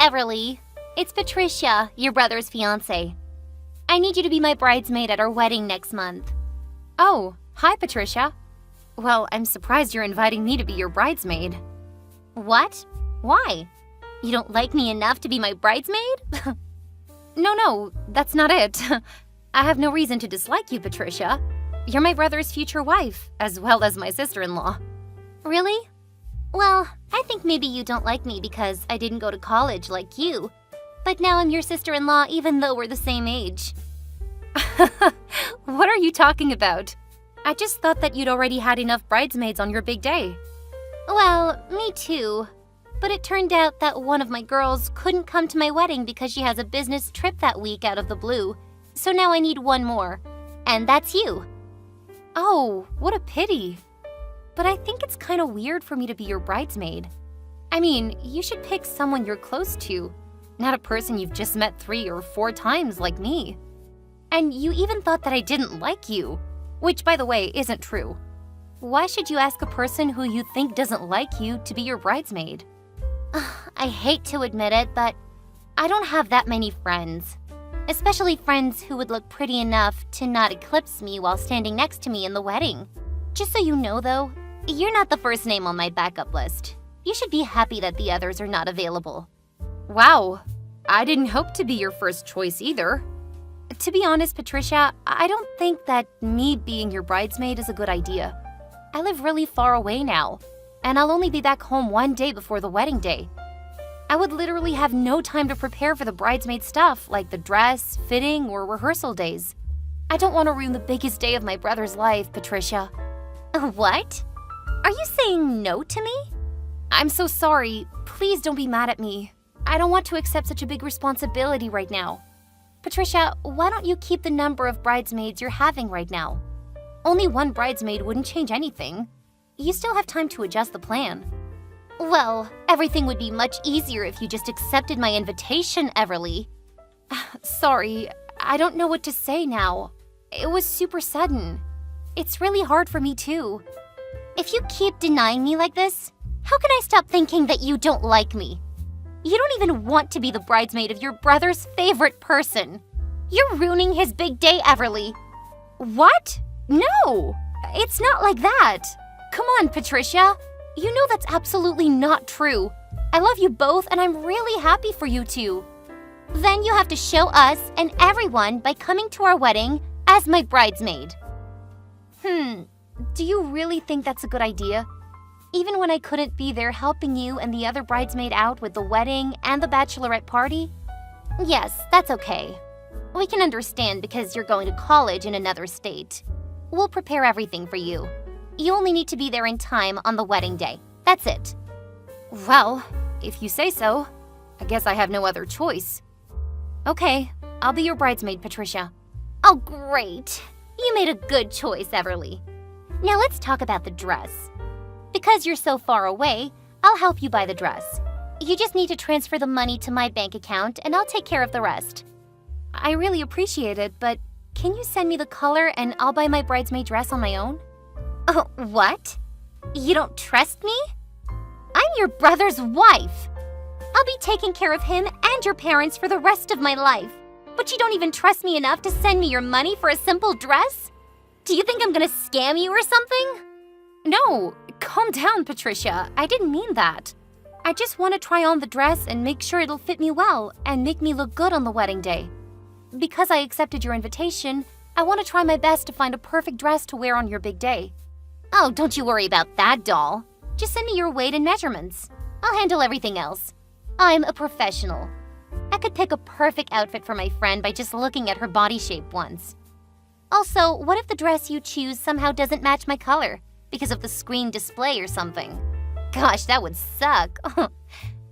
Everly. It's Patricia, your brother's fiancé. I need you to be my bridesmaid at our wedding next month. Oh, hi, Patricia. Well, I'm surprised you're inviting me to be your bridesmaid. What? Why? You don't like me enough to be my bridesmaid? No, that's not it. I have no reason to dislike you, Patricia. You're my brother's future wife, as well as my sister-in-law. Really? Well, I think maybe you don't like me because I didn't go to college like you. But now I'm your sister-in-law even though we're the same age. What are you talking about? I just thought that you'd already had enough bridesmaids on your big day. Well, me too. But it turned out that one of my girls couldn't come to my wedding because she has a business trip that week out of the blue. So now I need one more. And that's you. Oh, what a pity. But I think it's kind of weird for me to be your bridesmaid. I mean, you should pick someone you're close to, not a person you've just met 3 or 4 times like me. And you even thought that I didn't like you, which, by the way, isn't true. Why should you ask a person who you think doesn't like you to be your bridesmaid? I hate to admit it, but I don't have that many friends. Especially friends who would look pretty enough to not eclipse me while standing next to me in the wedding. Just so you know, though, you're not the first name on my backup list. You should be happy that the others are not available. Wow, I didn't hope to be your first choice either. To be honest, Patricia, I don't think that me being your bridesmaid is a good idea. I live really far away now, and I'll only be back home 1 day before the wedding day. I would literally have no time to prepare for the bridesmaid stuff like the dress, fitting, or rehearsal days. I don't want to ruin the biggest day of my brother's life, Patricia. What? Are you saying no to me? I'm so sorry. Please don't be mad at me. I don't want to accept such a big responsibility right now. Patricia, why don't you keep the number of bridesmaids you're having right now? Only one bridesmaid wouldn't change anything. You still have time to adjust the plan. Well, everything would be much easier if you just accepted my invitation, Everly. Sorry, I don't know what to say now. It was super sudden. It's really hard for me too. If you keep denying me like this, how can I stop thinking that you don't like me? You don't even want to be the bridesmaid of your brother's favorite person. You're ruining his big day, Everly. What? No, it's not like that. Come on, Patricia. You know that's absolutely not true. I love you both and I'm really happy for you two. Then you have to show us and everyone by coming to our wedding as my bridesmaid. Do you really think that's a good idea? Even when I couldn't be there helping you and the other bridesmaid out with the wedding and the bachelorette party? Yes, that's okay. We can understand because you're going to college in another state. We'll prepare everything for you. You only need to be there in time on the wedding day. That's it. Well, if you say so, I guess I have no other choice. Okay, I'll be your bridesmaid, Patricia. Oh, great. You made a good choice, Everly. Now let's talk about the dress. Because you're so far away, I'll help you buy the dress. You just need to transfer the money to my bank account and I'll take care of the rest. I really appreciate it, but can you send me the color and I'll buy my bridesmaid dress on my own? Oh, what? You don't trust me? I'm your brother's wife. I'll be taking care of him and your parents for the rest of my life. But you don't even trust me enough to send me your money for a simple dress? Do you think I'm gonna scam you or something? No, calm down, Patricia. I didn't mean that. I just want to try on the dress and make sure it'll fit me well and make me look good on the wedding day. Because I accepted your invitation, I want to try my best to find a perfect dress to wear on your big day. Oh, don't you worry about that, doll. Just send me your weight and measurements. I'll handle everything else. I'm a professional. I could pick a perfect outfit for my friend by just looking at her body shape once. Also, what if the dress you choose somehow doesn't match my color because of the screen display or something? Gosh, that would suck.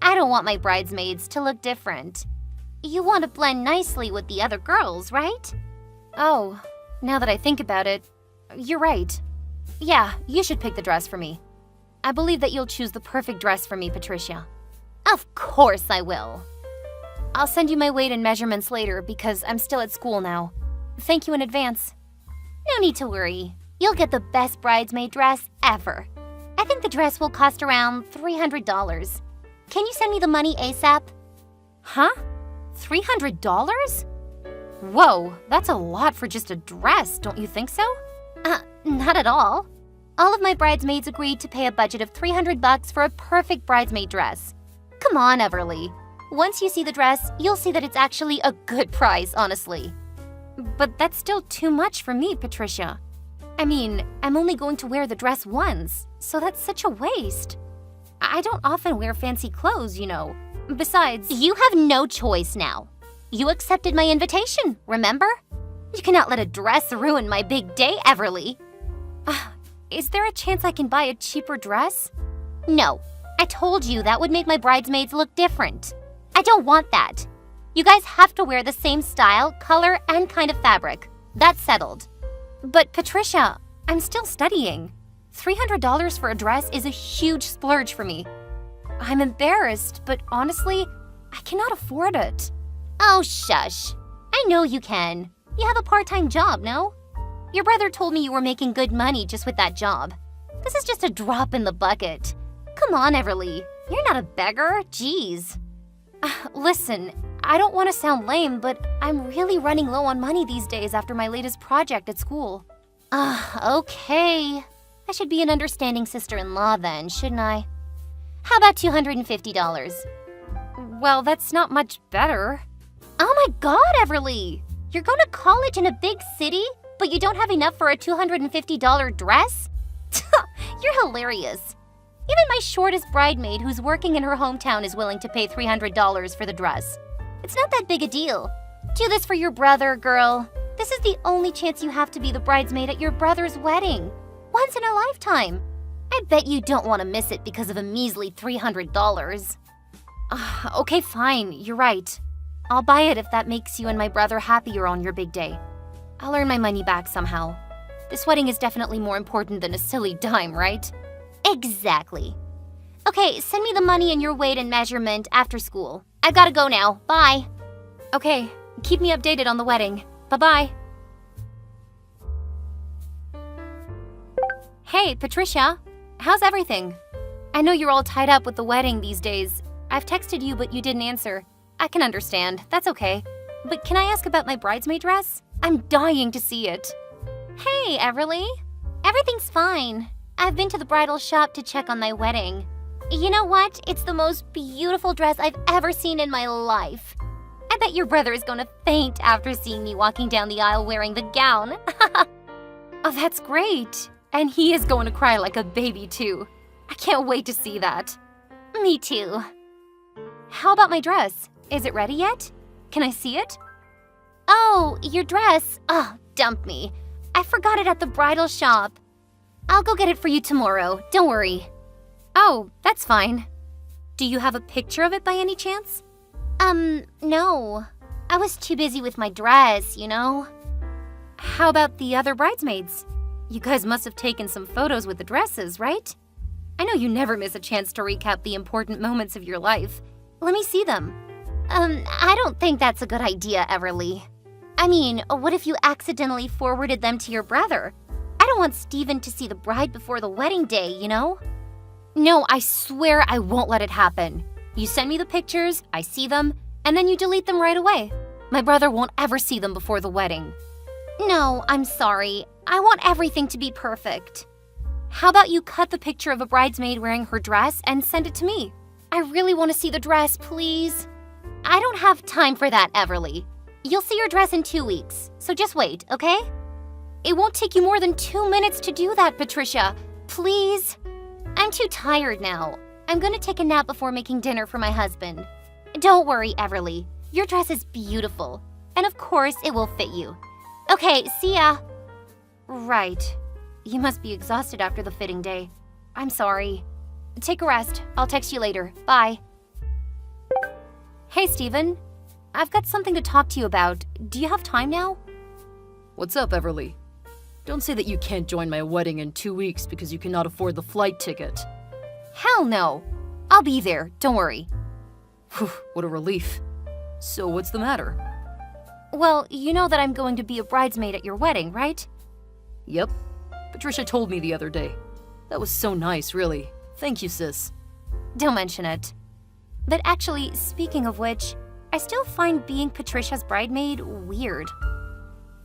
I don't want my bridesmaids to look different. You want to blend nicely with the other girls, right? Oh, now that I think about it, you're right. Yeah, you should pick the dress for me. I believe that you'll choose the perfect dress for me, Patricia. Of course I will. I'll send you my weight and measurements later because I'm still at school now. Thank you in advance. No need to worry. You'll get the best bridesmaid dress ever. I think the dress will cost around $300. Can you send me the money ASAP? Huh? $300? Whoa, that's a lot for just a dress, don't you think so? Not at all. All of my bridesmaids agreed to pay a budget of $300 for a perfect bridesmaid dress. Come on, Everly. Once you see the dress, you'll see that it's actually a good price, honestly. But that's still too much for me, Patricia. I mean, I'm only going to wear the dress once, so that's such a waste. I don't often wear fancy clothes, you know. Besides, You have no choice now. You accepted my invitation, remember? You cannot let a dress ruin my big day, Everly. is there a chance I can buy a cheaper dress? No, I told you that would make my bridesmaids look different. I don't want that. You guys have to wear the same style, color, and kind of fabric. That's settled. But Patricia, I'm still studying. $300 for a dress is a huge splurge for me. I'm embarrassed, but honestly, I cannot afford it. Oh, shush. I know you can. You have a part-time job, no? Your brother told me you were making good money just with that job. This is just a drop in the bucket. Come on, Everly. You're not a beggar. Jeez. Listen, I don't want to sound lame, but I'm really running low on money these days after my latest project at school. Okay. I should be an understanding sister-in-law then, shouldn't I? How about $250? Well, that's not much better. Oh my god, Everly! You're going to college in a big city, but you don't have enough for a $250 dress? You're hilarious. Even my shortest bridemaid who's working in her hometown is willing to pay $300 for the dress. It's not that big a deal. Do this for your brother, girl. This is the only chance you have to be the bridesmaid at your brother's wedding. Once in a lifetime. I bet you don't want to miss it because of a measly $300. Okay, fine, you're right. I'll buy it if that makes you and my brother happier on your big day. I'll earn my money back somehow. This wedding is definitely more important than a silly dime, right? Exactly. Okay, send me the money and your weight and measurement after school. I've gotta go now. Bye. Okay, keep me updated on the wedding. Bye-bye. Hey, Patricia. How's everything? I know you're all tied up with the wedding these days. I've texted you, but you didn't answer. I can understand. That's okay. But can I ask about my bridesmaid dress? I'm dying to see it. Hey, Everly. Everything's fine. I've been to the bridal shop to check on my wedding. You know what? It's the most beautiful dress I've ever seen in my life. I bet your brother is gonna faint after seeing me walking down the aisle wearing the gown. Oh, that's great. And he is going to cry like a baby, too. I can't wait to see that. Me too. How about my dress? Is it ready yet? Can I see it? Oh, your dress. Oh, dump me. I forgot it at the bridal shop. I'll go get it for you tomorrow. Don't worry. Oh, that's fine. Do you have a picture of it by any chance? No. I was too busy with my dress, you know? How about the other bridesmaids? You guys must have taken some photos with the dresses, right? I know you never miss a chance to recap the important moments of your life. Let me see them. I don't think that's a good idea, Everly. I mean, what if you accidentally forwarded them to your brother? I don't want Steven to see the bride before the wedding day, you know? No, I swear I won't let it happen. You send me the pictures, I see them, and then you delete them right away. My brother won't ever see them before the wedding. No, I'm sorry. I want everything to be perfect. How about you cut the picture of a bridesmaid wearing her dress and send it to me? I really want to see the dress, please. I don't have time for that, Everly. You'll see your dress in 2 weeks, so just wait, okay? It won't take you more than 2 minutes to do that, Patricia. Please. I'm too tired now. I'm gonna take a nap before making dinner for my husband. Don't worry, Everly. Your dress is beautiful. And of course, it will fit you. Okay, see ya. Right. You must be exhausted after the fitting day. I'm sorry. Take a rest. I'll text you later. Bye. Hey, Steven. I've got something to talk to you about. Do you have time now? What's up, Everly? Don't say that you can't join my wedding in 2 weeks because you cannot afford the flight ticket. Hell no. I'll be there. Don't worry. Whew, what a relief. So what's the matter? Well, you know that I'm going to be a bridesmaid at your wedding, right? Yep. Patricia told me the other day. That was so nice, really. Thank you, sis. Don't mention it. But actually, speaking of which, I still find being Patricia's bridesmaid weird.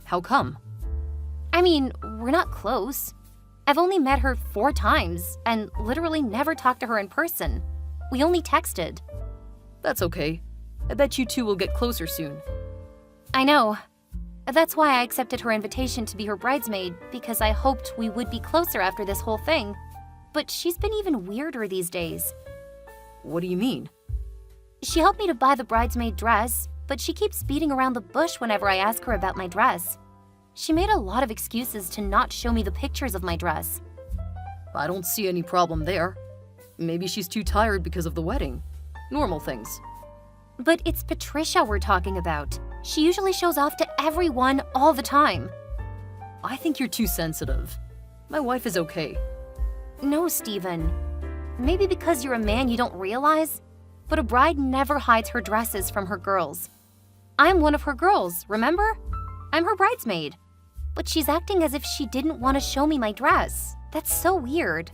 How come? I mean, we're not close. I've only met her 4 times and literally never talked to her in person. We only texted. That's okay. I bet you two will get closer soon. I know. That's why I accepted her invitation to be her bridesmaid, because I hoped we would be closer after this whole thing. But she's been even weirder these days. What do you mean? She helped me to buy the bridesmaid dress, but she keeps beating around the bush whenever I ask her about my dress. She made a lot of excuses to not show me the pictures of my dress. I don't see any problem there. Maybe she's too tired because of the wedding. Normal things. But it's Patricia we're talking about. She usually shows off to everyone all the time. I think you're too sensitive. My wife is okay. No, Steven. Maybe because you're a man you don't realize, but a bride never hides her dresses from her girls. I'm one of her girls, remember? I'm her bridesmaid. But she's acting as if she didn't want to show me my dress. That's so weird.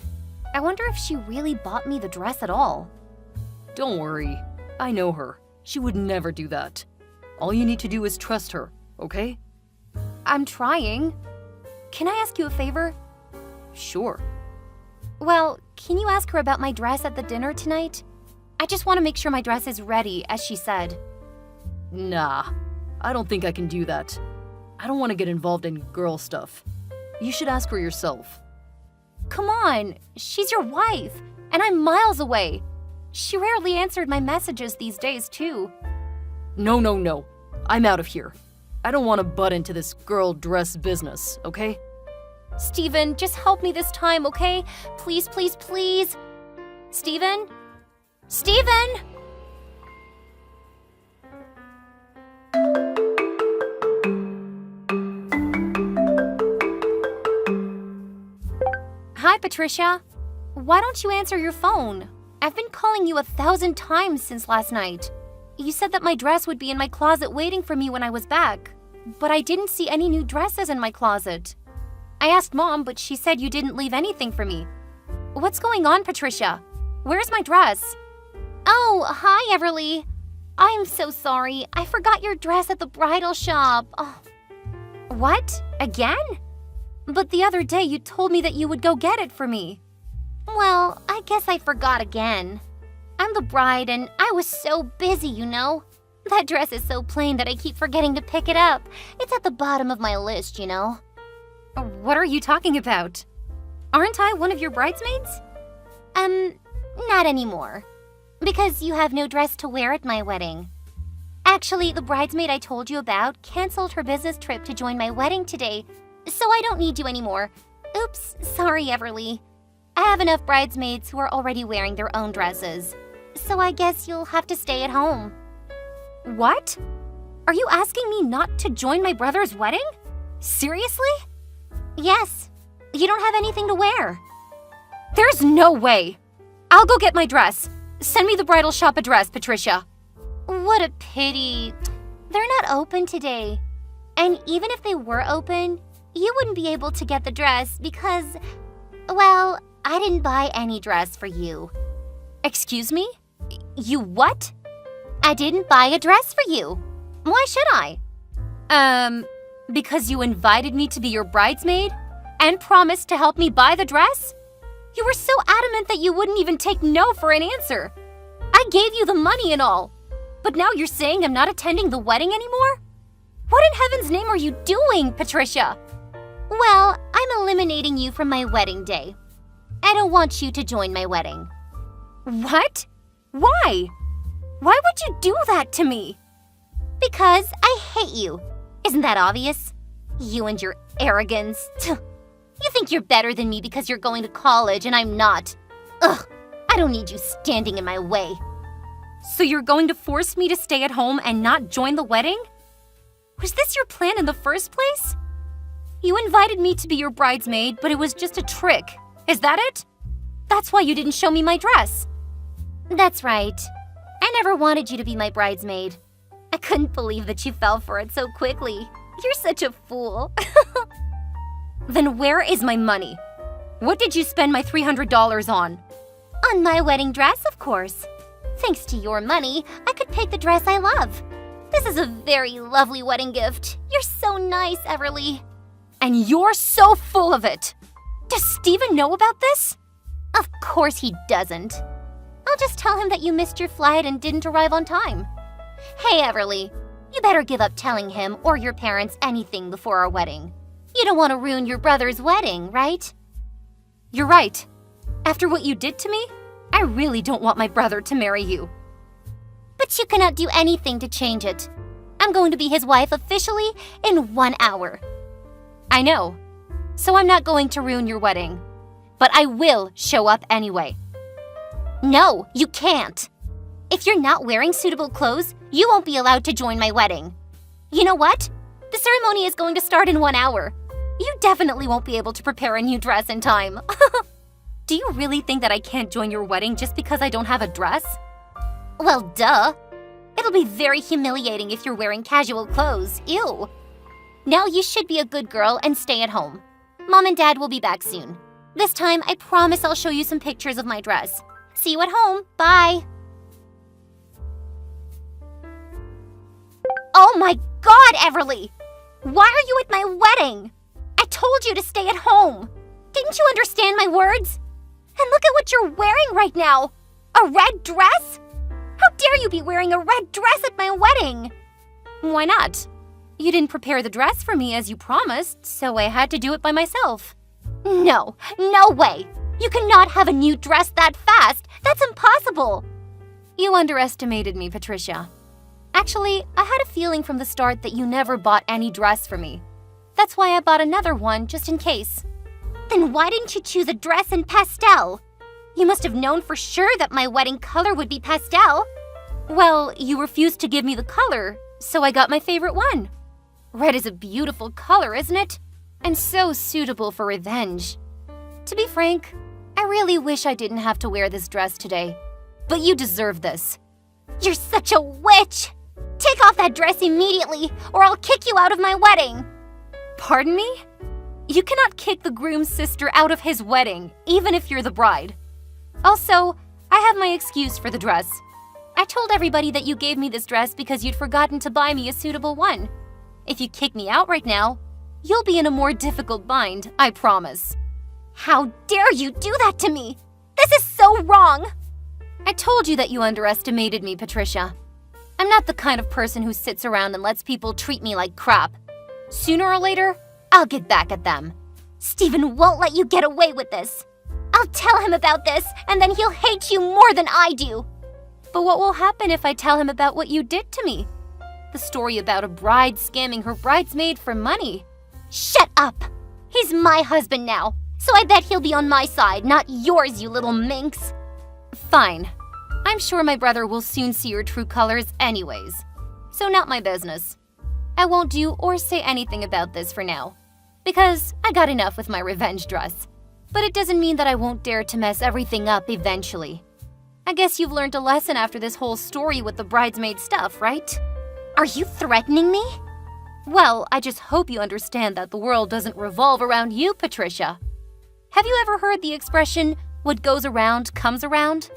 I wonder if she really bought me the dress at all. Don't worry. I know her. She would never do that. All you need to do is trust her, okay? I'm trying. Can I ask you a favor? Sure. Well, can you ask her about my dress at the dinner tonight? I just want to make sure my dress is ready, as she said. Nah, I don't think I can do that. I don't want to get involved in girl stuff. You should ask her yourself. Come on, she's your wife, and I'm miles away. She rarely answered my messages these days, too. No. I'm out of here. I don't want to butt into this girl dress business, okay? Steven, just help me this time, okay? Please, please, please. Steven? Steven! Hi, Patricia. Why don't you answer your phone? I've been calling you 1,000 times since last night. You said that my dress would be in my closet waiting for me when I was back, but I didn't see any new dresses in my closet. I asked Mom, but she said you didn't leave anything for me. What's going on, Patricia? Where's my dress? Oh, hi, Everly. I'm so sorry. I forgot your dress at the bridal shop. Oh. What? Again? But the other day you told me that you would go get it for me. Well, I guess I forgot again. I'm the bride and I was so busy, you know. That dress is so plain that I keep forgetting to pick it up. It's at the bottom of my list, you know. What are you talking about? Aren't I one of your bridesmaids? Not anymore. Because you have no dress to wear at my wedding. Actually, the bridesmaid I told you about canceled her business trip to join my wedding today, so I don't need you anymore. Oops, sorry, Everly. I have enough bridesmaids who are already wearing their own dresses, so I guess you'll have to stay at home. What? Are you asking me not to join my brother's wedding? Seriously? Yes. You don't have anything to wear. There's no way. I'll go get my dress. Send me the bridal shop address, Patricia. What a pity. They're not open today. And even if they were open, you wouldn't be able to get the dress because, well, I didn't buy any dress for you. Excuse me? You what? I didn't buy a dress for you. Why should I? Because you invited me to be your bridesmaid and promised to help me buy the dress? You were so adamant that you wouldn't even take no for an answer. I gave you the money and all, but now you're saying I'm not attending the wedding anymore? What in heaven's name are you doing, Patricia? Well, I'm eliminating you from my wedding day. I don't want you to join my wedding. What? Why? Why would you do that to me? Because I hate you. Isn't that obvious? You and your arrogance. You think you're better than me because you're going to college and I'm not. Ugh, I don't need you standing in my way. So you're going to force me to stay at home and not join the wedding? Was this your plan in the first place? You invited me to be your bridesmaid, but it was just a trick. Is that it? That's why you didn't show me my dress. That's right. I never wanted you to be my bridesmaid. I couldn't believe that you fell for it so quickly. You're such a fool. Then where is my money? What did you spend my $300 on? On my wedding dress, of course. Thanks to your money, I could pick the dress I love. This is a very lovely wedding gift. You're so nice, Everly. And you're so full of it! Does Steven know about this? Of course he doesn't. I'll just tell him that you missed your flight and didn't arrive on time. Hey, Everly, you better give up telling him or your parents anything before our wedding. You don't want to ruin your brother's wedding, right? You're right. After what you did to me, I really don't want my brother to marry you. But you cannot do anything to change it. I'm going to be his wife officially in 1 hour. I know. So I'm not going to ruin your wedding. But I will show up anyway. No, you can't. If you're not wearing suitable clothes, you won't be allowed to join my wedding. You know what? The ceremony is going to start in 1 hour. You definitely won't be able to prepare a new dress in time. Do you really think that I can't join your wedding just because I don't have a dress? Well, duh. It'll be very humiliating if you're wearing casual clothes. Ew. Now you should be a good girl and stay at home. Mom and Dad will be back soon. This time, I promise I'll show you some pictures of my dress. See you at home. Bye. Oh my God, Everly! Why are you at my wedding? I told you to stay at home. Didn't you understand my words? And look at what you're wearing right now. A red dress? How dare you be wearing a red dress at my wedding? Why not? You didn't prepare the dress for me as you promised, so I had to do it by myself. No way. You cannot have a new dress that fast. That's impossible. You underestimated me, Patricia. Actually, I had a feeling from the start that you never bought any dress for me. That's why I bought another one just in case. Then why didn't you choose a dress in pastel? You must have known for sure that my wedding color would be pastel. Well, you refused to give me the color, so I got my favorite one. Red is a beautiful color, isn't it? And so suitable for revenge. To be frank, I really wish I didn't have to wear this dress today. But you deserve this. You're such a witch! Take off that dress immediately, or I'll kick you out of my wedding! Pardon me? You cannot kick the groom's sister out of his wedding, even if you're the bride. Also, I have my excuse for the dress. I told everybody that you gave me this dress because you'd forgotten to buy me a suitable one. If you kick me out right now, you'll be in a more difficult bind, I promise. How dare you do that to me? This is so wrong! I told you that you underestimated me, Patricia. I'm not the kind of person who sits around and lets people treat me like crap. Sooner or later, I'll get back at them. Steven won't let you get away with this. I'll tell him about this, and then he'll hate you more than I do. But what will happen if I tell him about what you did to me? The story about a bride scamming her bridesmaid for money. Shut up! He's my husband now, so I bet he'll be on my side, not yours, you little minx. Fine. I'm sure my brother will soon see your true colors anyways. So not my business. I won't do or say anything about this for now, because I got enough with my revenge dress. But it doesn't mean that I won't dare to mess everything up eventually. I guess you've learned a lesson after this whole story with the bridesmaid stuff, right? Are you threatening me? Well, I just hope you understand that the world doesn't revolve around you, Patricia. Have you ever heard the expression, what goes around comes around?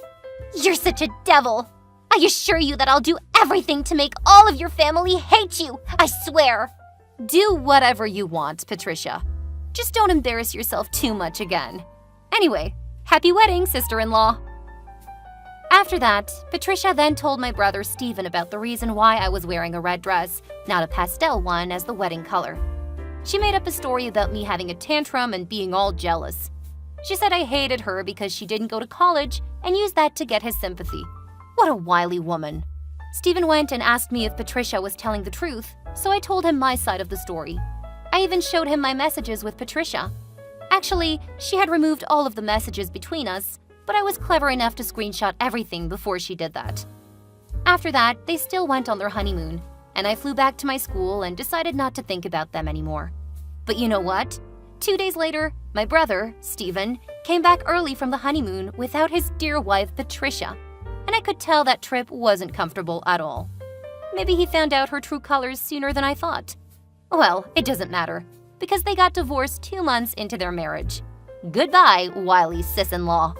You're such a devil. I assure you that I'll do everything to make all of your family hate you. I swear. Do whatever you want, Patricia. Just don't embarrass yourself too much again. Anyway, happy wedding, sister-in-law. After that, Patricia then told my brother Steven about the reason why I was wearing a red dress, not a pastel one as the wedding color. She made up a story about me having a tantrum and being all jealous. She said I hated her because she didn't go to college and used that to get his sympathy. What a wily woman. Steven went and asked me if Patricia was telling the truth, so I told him my side of the story. I even showed him my messages with Patricia. Actually, she had removed all of the messages between us, but I was clever enough to screenshot everything before she did that. After that, they still went on their honeymoon, and I flew back to my school and decided not to think about them anymore. But you know what? 2 days later, my brother, Steven, came back early from the honeymoon without his dear wife, Patricia, and I could tell that trip wasn't comfortable at all. Maybe he found out her true colors sooner than I thought. Well, it doesn't matter, because they got divorced 2 months into their marriage. Goodbye, wily sis-in-law.